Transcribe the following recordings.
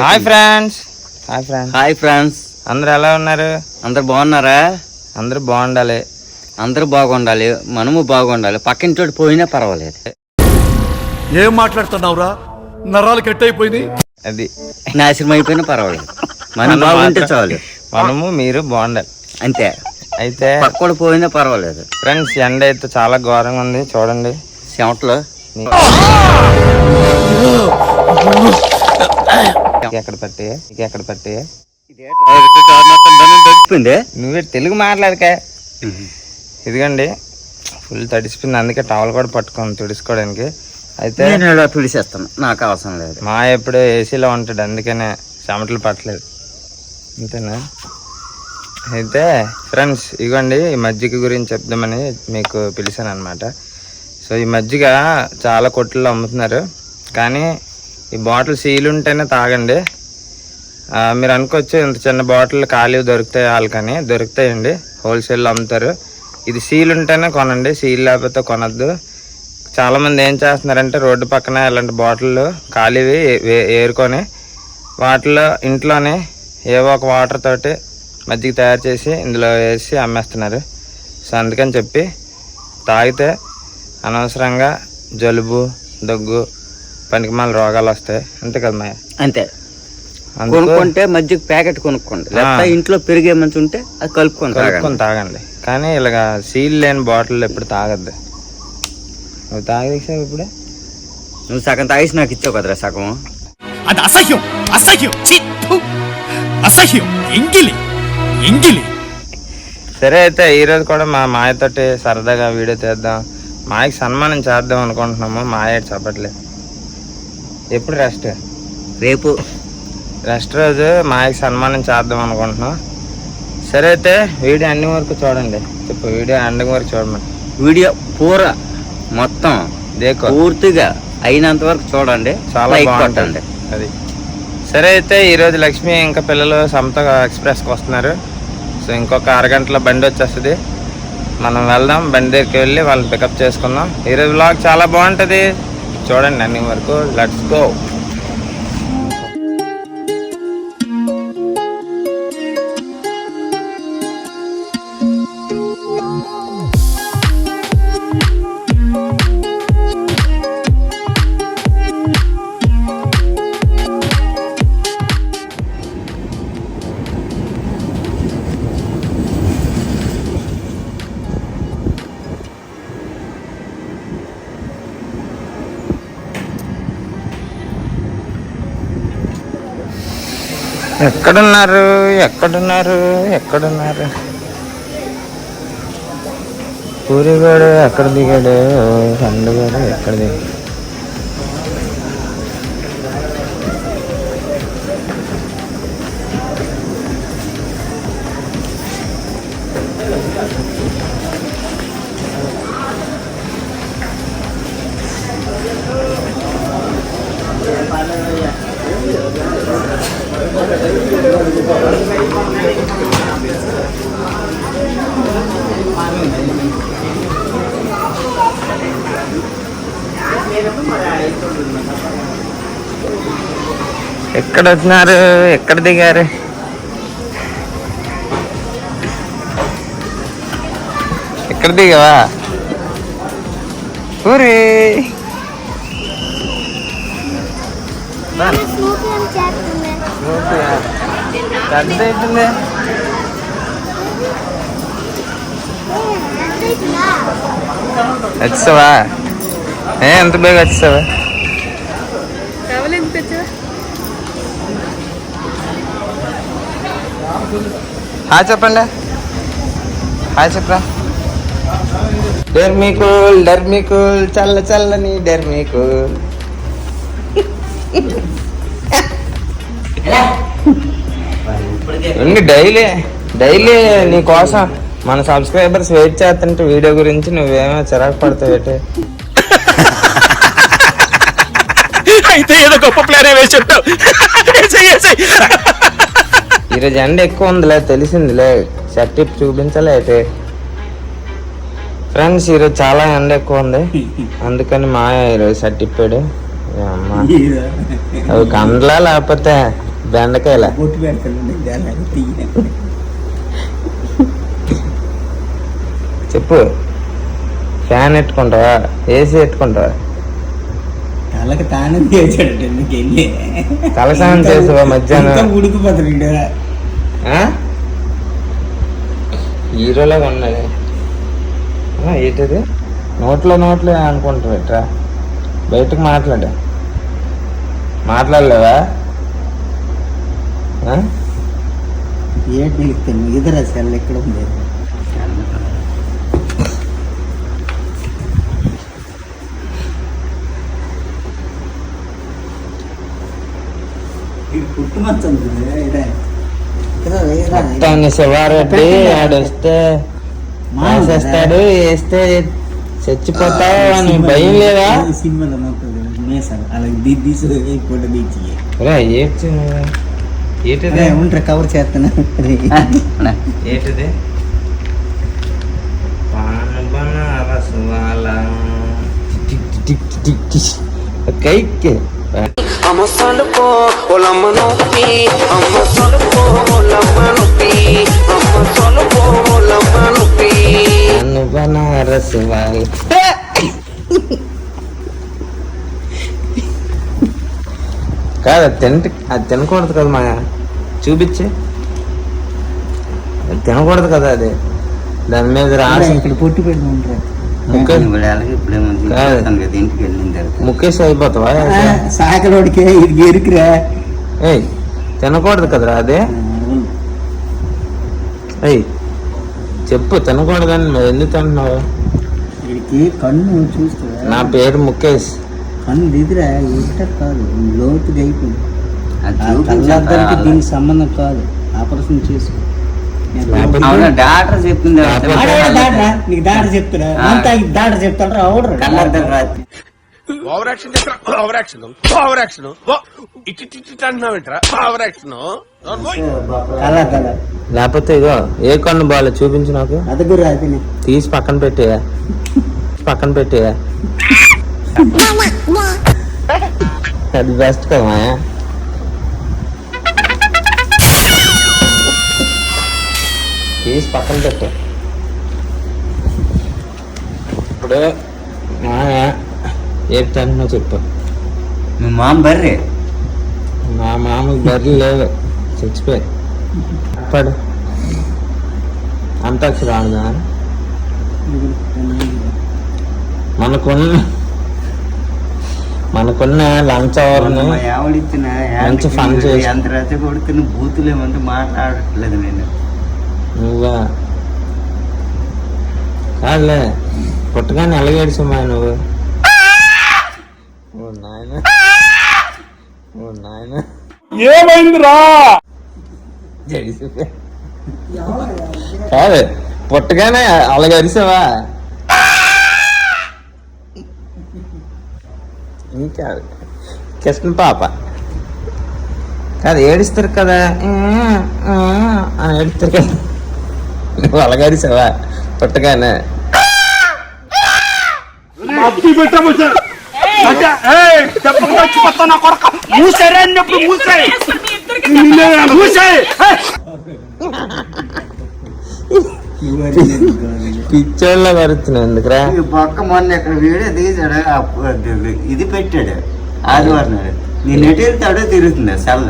Hi friends. Hi friends. అందరు ఎలా ఉన్నారు? అందరు బాగున్నారా? అందరూ బాగుండాలి. అందరూ బాగుండాలి, మనము బాగుండాలి. పక్కింటి పోయినా పర్వాలేదు. ఏం మాట్లాడుతున్నావురా? నరాలు కట్ అయిపోయింది. అది నాశనం అయిపోయినా పర్వాలేదు, మనం బాగుంటే చాలు. మనము మీరు బాగుండాలి అంతే. అయితే పక్కడు పోయినా పర్వాలేదు. ఫ్రెండ్స్, ఎండ అయితే చాలా ఘోరంగా ఉంది. చూడండి చెమటలు ఎక్కడ పట్టి నువ్వే తెలుగు మాట్లాడక. ఇదిగండి ఫుల్ తడిసిపోయింది, అందుకే టవల్ కూడా పట్టుకోండి తుడుచుకోవడానికి. అయితే తుడిసేస్తాను, నాకు అవసరం లేదు. మా ఎప్పుడు ఏసీలో ఉంటాడు, అందుకనే చెమటలు పట్టలేదు. అంతేనా? అయితే ఫ్రెండ్స్, ఇదిగోండి ఈ మజ్జిగ గురించి చెప్దామని మీకు పిలిచాను అనమాట. సో ఈ మజ్జిగ చాలా కొట్టుల్లో అమ్ముతున్నారు, కానీ ఈ బాటిల్ సీల్ ఉంటేనే తాగండి. మీరు అనుకోవచ్చు ఇంత చిన్న బాటిల్ ఖాళీ దొరుకుతాయి వాళ్ళకని. దొరుకుతాయండి, హోల్సేల్లో అమ్ముతారు. ఇది సీల్ ఉంటేనే కొనండి, సీల్ లేకపోతే కొనద్దు. చాలామంది ఏం చేస్తున్నారంటే రోడ్డు పక్కన ఇలాంటి బాటిల్ ఖాళీవి ఏరుకొని వాటిలో ఇంట్లోనే ఏవో ఒక వాటర్ తోటి మజ్జిగ తయారు చేసి ఇందులో వేసి అమ్మేస్తున్నారు. సో అందుకని చెప్పి తాగితే అనవసరంగా జలుబు, దగ్గు, పనికిమాల రోగాలు వస్తాయి. అంతే కదా మాయ? అంతే. కొనుక్కుంటే మజ్జిగ ప్యాకెట్ కొనుక్కోండి, లేకపోతే ఇంట్లో పెరిగే మంచి ఉంటే అది కలుపుకొని తాగండి. కానీ ఇలాగా సీల్ లేని బాటిల్ ఎప్పుడు తాగద్దు. నువ్వు తాగేసావు ఇప్పుడే. నువ్వు సగం తాగేసి నాకు ఇచ్చావు కదరా సగం. అది అసహ్యం, అసహ్యం, అసహ్యం, ఎంగిలి ఎంగిలి. సరే, అయితే ఈరోజు కూడా మా మాయతోటి సరదాగా వీడియో తీద్దాం, మాయకి సన్మానం చేద్దాం అనుకుంటున్నాము. మాయ చెప్పట్లేదు. ఎప్పుడు రెస్ట్? రేపు రెస్ట్ రోజు మాయకి సన్మానం చేద్దాం అనుకుంటున్నాం. సరే, అయితే వీడియో ఎండింగ్ వరకు చూడండి. చెప్పు, వీడియో ఎండింగ్ వరకు చూడమని. వీడియో పూరా మొత్తం పూర్తిగా అయినంత వరకు చూడండి, చాలా బాగుంటుంది అది. సరే, అయితే ఈరోజు లక్ష్మి ఇంకా పిల్లలు సమత ఎక్స్ప్రెస్కి వస్తున్నారు. సో ఇంకొక అరగంటలో బండి వచ్చేస్తుంది. మనం వెళ్దాం, బండి దగ్గరికి వెళ్ళి వాళ్ళని పికప్ చేసుకుందాం. ఈరోజు వ్లాగ్ చాలా బాగుంటుంది, చూడండి అన్ని వరకు. Let's go. ఎక్కడున్నారు? పూరిగాడు ఎక్కడ దిగాడు? పండుగాడు ఎక్కడ దిగాడు? ఎక్కడ వచ్చినారు? ఎక్కడ దిగారు? ఎక్కడ దిగావా? పూరి అవుతుంది. వచ్చావా? ఎంత బేగా వచ్చావా? హాయ్ చెప్పండి. హాయ్ చెప్పరా. డర్మికూల్ చల్లని డర్మికూల్. డైలీ నీ కోసం మన సబ్స్క్రైబర్స్ వెయిట్ చేస్తుంటే వీడియో గురించి నువ్వేమో చిరాకు పడతావు. అయితే ఏదో గొప్ప ప్లాన్ వేసి చెప్తావు. ఈరోజు ఎండ ఎక్కువ ఉందిలే, తెలిసిందిలే. షర్ట్ చూపించాలి. అయితే ఫ్రెండ్స్, ఈరోజు చాలా ఎండ ఎక్కువ ఉంది, అందుకని మా ఈరోజు షర్ట్ ఇప్పాడు. అవి కండ్లా లేకపోతే బెండకాయల బొట్టు పెడతాను తీయ. చెప్పు. ఫ్యాన్ ఎట్టుకుంటావా, ఏసీ ఎట్టుకుంటావా? తలకి తానం చేసాడు నీకు వెళ్ళి తలస్నానం చేసావా మధ్యాహ్నం? ఉడికిపోతాడు హీరోలాగా ఉన్నది. ఏంటిది నోట్లో అనుకుంటావు ఎట్రా? బయటకు మాట్లాడలేవా? ఏంటి ఇద్దరు సెల్ ఎక్కడ ఉంది? మొత్తాన్ని శివారెడ్డి ఆడొస్తే వేసేస్తాడు, వేస్తే చచ్చిపోతావు అని భయం లేదా? సినిమాలో అలాగే ఏంటిది ఉంటారు కవర్ చేస్తాను. ఏంటిది కైకి బనారస్ వాళ్ళు కాదు అది తినకూడదు కదా మా చూపించి. అది తినకూడదు కదా, అది దాని మీద రాసి ఇక్కడ పొట్టు పెట్టి ఉంటారు. ముఖేష్ అయిపోతావా? సాకలోడికి ఇది ఎరుకురా. ఏయ్ తినకూడదు కదరా అదే. ఏయ్ చెప్పు తినకూడదని ఎందుకు తింటున్నావు? వీడికి కన్ను చూస్తా. నా పేరు ముఖేష్. కన్ను దిదిరా ఎట్ట కాదు, లోతుగా అయిపోయింది. కళ్ళద్దానికి దీనికి సంబంధం కాదు. ఆపరేషన్ చేసుకో. డాక్టర్ చెప్పింది. నీకు డాక్టర్ చెప్తున్నా అంతా డాక్టర్ చెప్తాడు. అవుడు కళ్ళద్దాలు రాత్రి లేకపోతే ఇగో ఏ కన్ను బాగా చూపించు నాకు. అది కూడా అది తీసి పక్కన పెట్టేయా. అది బెస్ట్ కదా. తీసి పక్కన పెట్టా. ఇప్పుడు ఏడుతాను చెప్పు. మీ మామ బర్రె. మా మామకి బర్రెలు లేవు, చచ్చిపోయి. పడు అంతాక్షరి ఆడదా? మనకున్న లంచ్ అవర్ను మంచి ఫన్ చేసి ఎంత రచ్చ కొడుకుని బూతులేమంటే మాట్లాడట్లేదు నేను. నువ్వా కాదులే పుట్టగానే ఎలాగేడుసమ్మా నువ్వు? ఏమైందిరా? కాదు పుట్టగానే అలాగరిసావా? ఇంకా కృష్ణ పాప కాదు ఏడుస్తారు కదా అని ఏడుస్తారు కదా, నువ్వు అలాగరిసావా పుట్టగానే? పిచ్చోళ్ళ కరుతున్నావు ఎందుకురా? పక్క మొన్న ఇక్కడ వీడియో తీసాడు, ఇది పెట్టాడు ఆదివారం నాడు. నేను ఎటు వెళ్తాడో తిరుగుతుంది సెల్.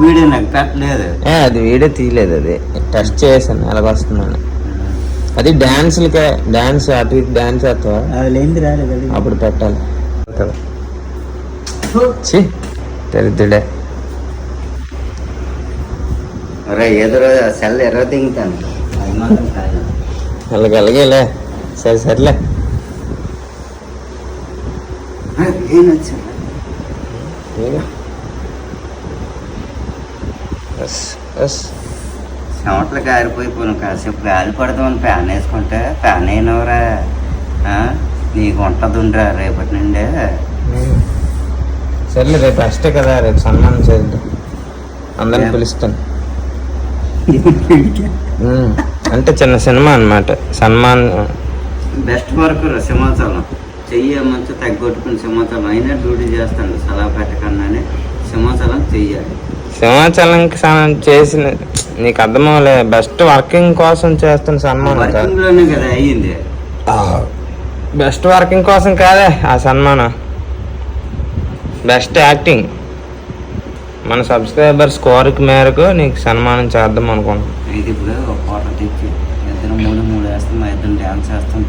వీడియో నాకు పెట్టలేదు. అది వీడియో తీయలేదు, అది టెస్ట్ చేసాను ఎలాగొస్తుందని. అది డాన్స్లకే, డాన్స్ అటు ఇటు డాన్స్ వేస్తావా? అప్పుడు పెట్టాలి. దరిద్రుడే. ఏదో రోజు సెల్ ఎర్ర దిగుతాను. అలాగేలే. సర్లే. చెమటలు కారిపోయిపోను. కాసేపు గాలి పడదామని ఫ్యాన్ వేసుకుంటే ఫ్యాన్ అయినవరా నీకు ఉంటుందిరా రేపటి నుండే. సర్లే రేపు అష్టే కదా, రేపు సన్మానం చేద్దాం, అందరిని పిలుస్తాను. అంటే చిన్న సినిమా అన్నమాట. సన్మాన్ బెస్ట్ వర్క్ సింహాచలం చెయ్యి మంచి తగ్గొట్టుకుని సింహాచలం అయినా డ్యూటీ చేస్తాడు సలహా పెట్టకుండానే సింహాచలం చెయ్యాలి. సింహాచలంకి చేసిన నీకు అర్థమవలే. బెస్ట్ వర్కింగ్ కోసం చేస్తున్న సన్మానం కాదు. వర్కింగ్లోనే కదా అయ్యింది. బెస్ట్ వర్కింగ్ కోసం కాదే ఆ సన్మానం, బెస్ట్ యాక్టింగ్. మన సబ్స్క్రైబర్ స్కోర్కి మేరకు నీకు సన్మానం చేద్దాం అనుకుంటున్నాం. అయితే ఇప్పుడు ఒక ఫోటో తెచ్చి ఇద్దరు మూడు వేస్తాం, మా ఇద్దరు డ్యాన్స్ వేస్తాం.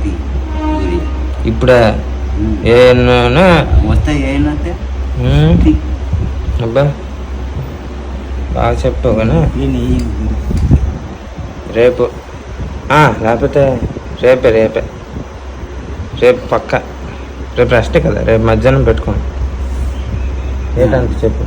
ఇప్పుడే వస్తే ఏమైతే అబ్బా బాగా చెప్తావు కానీ రేపు లేకపోతే రేపే పక్క రేపు రెస్ట్ కదా, రేపు మధ్యాహ్నం పెట్టుకోండి. ఏంటంటే చెప్పు.